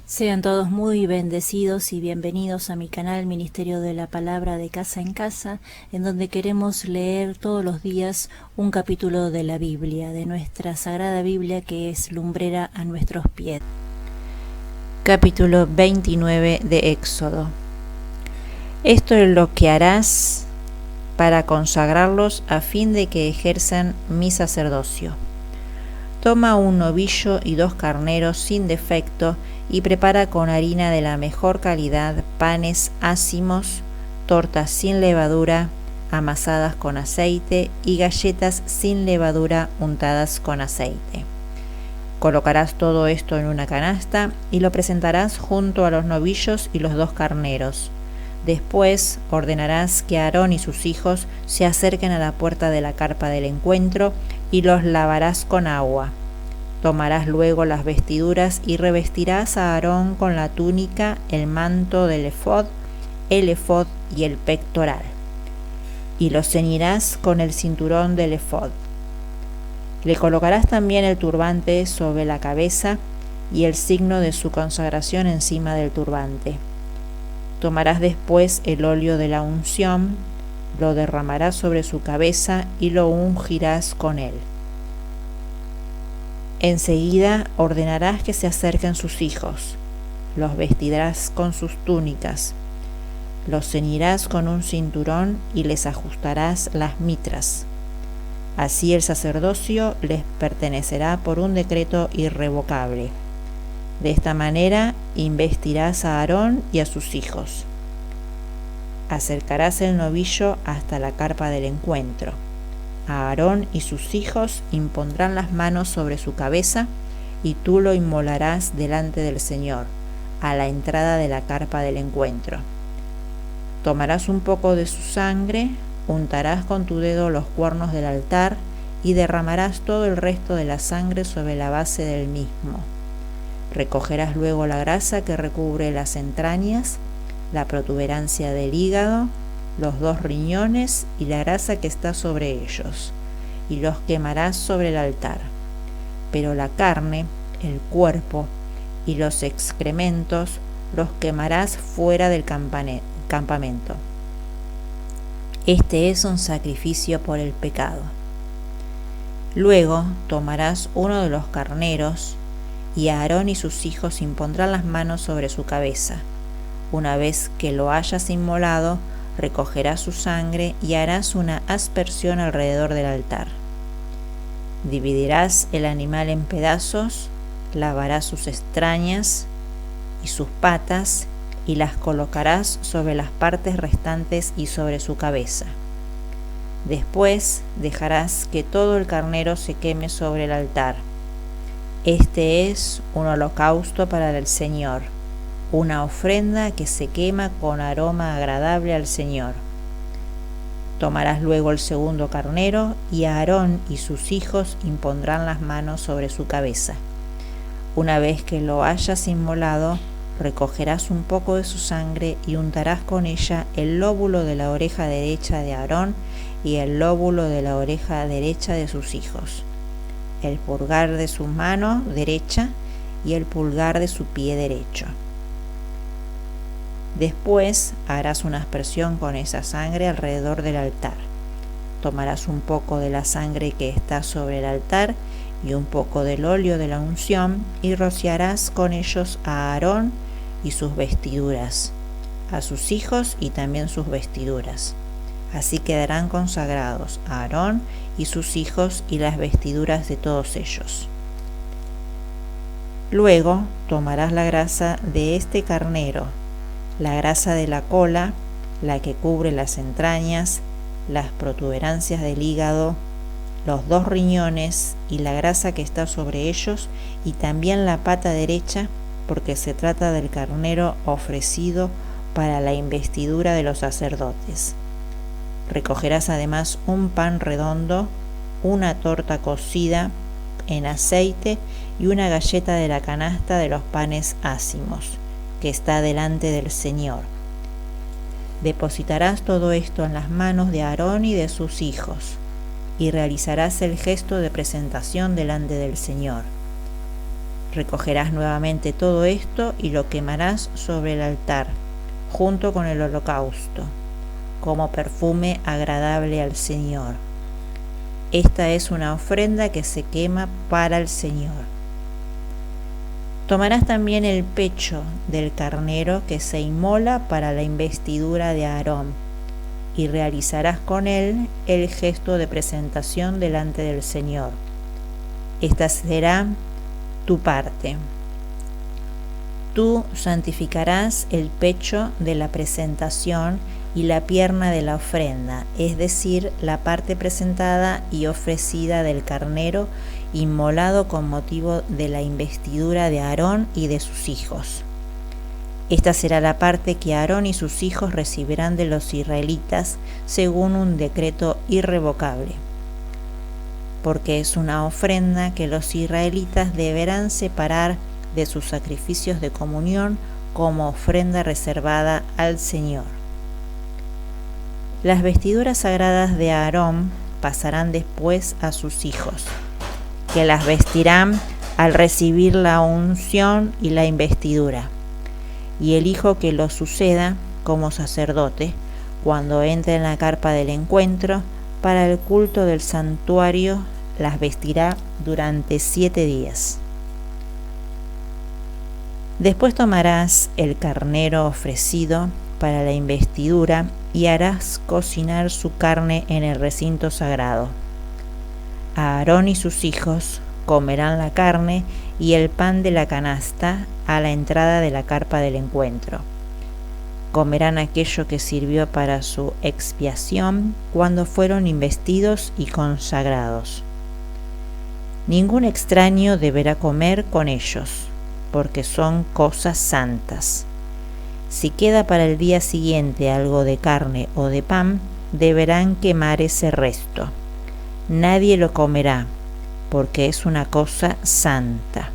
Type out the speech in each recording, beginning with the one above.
Sean todos muy bendecidos y bienvenidos a mi canal Ministerio de la Palabra de Casa en Casa, en donde queremos leer todos los días un capítulo de la Biblia, de nuestra Sagrada Biblia que es lumbrera a nuestros pies. Capítulo 29 de Éxodo. Esto es lo que harás para consagrarlos a fin de que ejerzan mi sacerdocio. Toma un novillo y 2 carneros sin defecto y prepara con harina de la mejor calidad panes ácimos, tortas sin levadura amasadas con aceite y galletas sin levadura untadas con aceite. Colocarás todo esto en una canasta y lo presentarás junto a los novillos y los 2 carneros. Después ordenarás que Aarón y sus hijos se acerquen a la puerta de la carpa del encuentro y los lavarás con agua. Tomarás luego las vestiduras y revestirás a Aarón con la túnica, el manto del efod, el efod y el pectoral, y los ceñirás con el cinturón del efod. Le colocarás también el turbante sobre la cabeza y el signo de su consagración encima del turbante. Tomarás después el óleo de la unción, lo derramarás sobre su cabeza y lo ungirás con él. Enseguida ordenarás que se acerquen sus hijos, los vestirás con sus túnicas, los ceñirás con un cinturón y les ajustarás las mitras. Así el sacerdocio les pertenecerá por un decreto irrevocable. De esta manera investirás a Aarón y a sus hijos. Acercarás el novillo hasta la carpa del encuentro. Aarón y sus hijos impondrán las manos sobre su cabeza y tú lo inmolarás delante del Señor, a la entrada de la carpa del encuentro. Tomarás un poco de su sangre, untarás con tu dedo los cuernos del altar y derramarás todo el resto de la sangre sobre la base del mismo. Recogerás luego la grasa que recubre las entrañas, la protuberancia del hígado, los 2 riñones y la grasa que está sobre ellos, y los quemarás sobre el altar. Pero la carne, el cuerpo y los excrementos los quemarás fuera del campamento. Este es un sacrificio por el pecado. Luego tomarás uno de los carneros, y Aarón y sus hijos impondrán las manos sobre su cabeza. Una vez que lo hayas inmolado, recogerás su sangre y harás una aspersión alrededor del altar. Dividirás el animal en pedazos, lavarás sus extrañas y sus patas y las colocarás sobre las partes restantes y sobre su cabeza. Después dejarás que todo el carnero se queme sobre el altar. Este es un holocausto para el Señor, una ofrenda que se quema con aroma agradable al Señor. Tomarás luego el segundo carnero y Aarón y sus hijos impondrán las manos sobre su cabeza. Una vez que lo hayas inmolado, recogerás un poco de su sangre y untarás con ella el lóbulo de la oreja derecha de Aarón y el lóbulo de la oreja derecha de sus hijos, el pulgar de su mano derecha y el pulgar de su pie derecho. Después harás una aspersión con esa sangre alrededor del altar. Tomarás un poco de la sangre que está sobre el altar y un poco del óleo de la unción y rociarás con ellos a Aarón y sus vestiduras, a sus hijos y también sus vestiduras. Así quedarán consagrados Aarón y sus hijos y las vestiduras de todos ellos. Luego tomarás la grasa de este carnero, la grasa de la cola, la que cubre las entrañas, las protuberancias del hígado, los 2 riñones y la grasa que está sobre ellos, y también la pata derecha, porque se trata del carnero ofrecido para la investidura de los sacerdotes. Recogerás además un pan redondo, una torta cocida en aceite y una galleta de la canasta de los panes ácimos, que está delante del Señor. Depositarás todo esto en las manos de Aarón y de sus hijos, y realizarás el gesto de presentación delante del Señor. Recogerás nuevamente todo esto y lo quemarás sobre el altar, junto con el holocausto, como perfume agradable al Señor. Esta es una ofrenda que se quema para el Señor. Tomarás también el pecho del carnero que se inmola para la investidura de Aarón, y realizarás con él el gesto de presentación delante del Señor. Esta será tu parte. Tú santificarás el pecho de la presentación y la pierna de la ofrenda, es decir, la parte presentada y ofrecida del carnero inmolado con motivo de la investidura de Aarón y de sus hijos. Esta será la parte que Aarón y sus hijos recibirán de los israelitas según un decreto irrevocable, porque es una ofrenda que los israelitas deberán separar de sus sacrificios de comunión como ofrenda reservada al Señor. Las vestiduras sagradas de Aarón pasarán después a sus hijos, que las vestirán al recibir la unción y la investidura, y el hijo que lo suceda como sacerdote, cuando entre en la carpa del encuentro, para el culto del santuario, las vestirá durante 7 días. Después tomarás el carnero ofrecido para la investidura y harás cocinar su carne en el recinto sagrado. Aarón y sus hijos comerán la carne y el pan de la canasta a la entrada de la carpa del encuentro. Comerán aquello que sirvió para su expiación cuando fueron investidos y consagrados. Ningún extraño deberá comer con ellos, porque son cosas santas. Si queda para el día siguiente algo de carne o de pan, deberán quemar ese resto. Nadie lo comerá, porque es una cosa santa.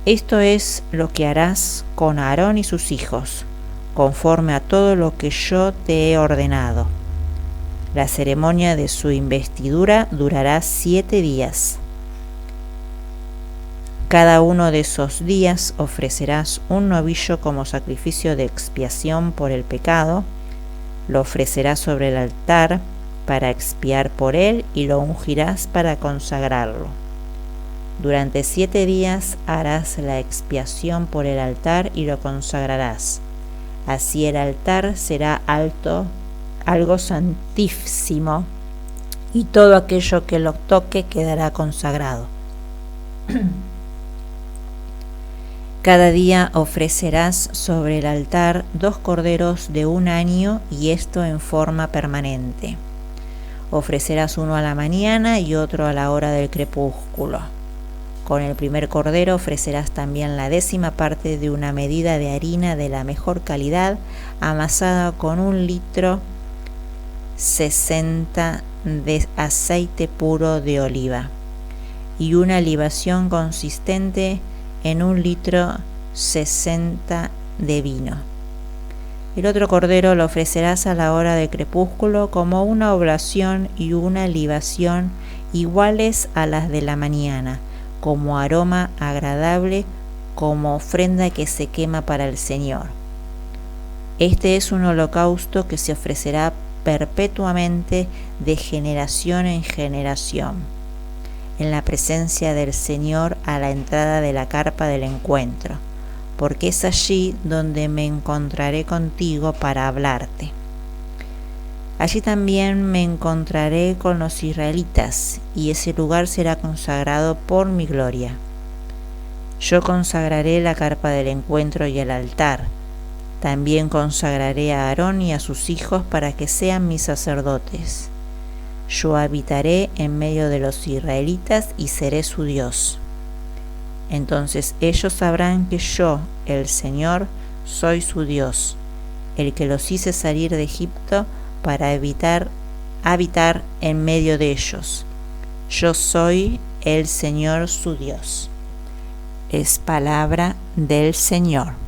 Esto es lo que harás con Aarón y sus hijos, conforme a todo lo que yo te he ordenado. La ceremonia de su investidura durará 7 días. Cada uno de esos días ofrecerás un novillo como sacrificio de expiación por el pecado, lo ofrecerás sobre el altar para expiar por él y lo ungirás para consagrarlo. Durante 7 días harás la expiación por el altar y lo consagrarás. Así el altar será algo santísimo, y todo aquello que lo toque quedará consagrado. Cada día ofrecerás sobre el altar 2 corderos de 1 año, y esto en forma permanente. Ofrecerás uno a la mañana y otro a la hora del crepúsculo. Con el primer cordero ofrecerás también la 10ª parte de una medida de harina de la mejor calidad, amasada con 1,60 litros de aceite puro de oliva, y una libación consistente en 1,60 litros de vino. El otro cordero lo ofrecerás a la hora del crepúsculo como una oblación y una libación iguales a las de la mañana, como aroma agradable, como ofrenda que se quema para el Señor. Este es un holocausto que se ofrecerá perpetuamente de generación en generación, en la presencia del Señor a la entrada de la carpa del encuentro, porque es allí donde me encontraré contigo para hablarte. Allí también me encontraré con los israelitas, y ese lugar será consagrado por mi gloria. Yo consagraré la carpa del encuentro y el altar. También consagraré a Aarón y a sus hijos para que sean mis sacerdotes. Yo habitaré en medio de los israelitas y seré su Dios. Entonces ellos sabrán que yo, el Señor, soy su Dios, el que los hice salir de Egipto para habitar en medio de ellos. Yo soy el Señor su Dios. Es palabra del Señor.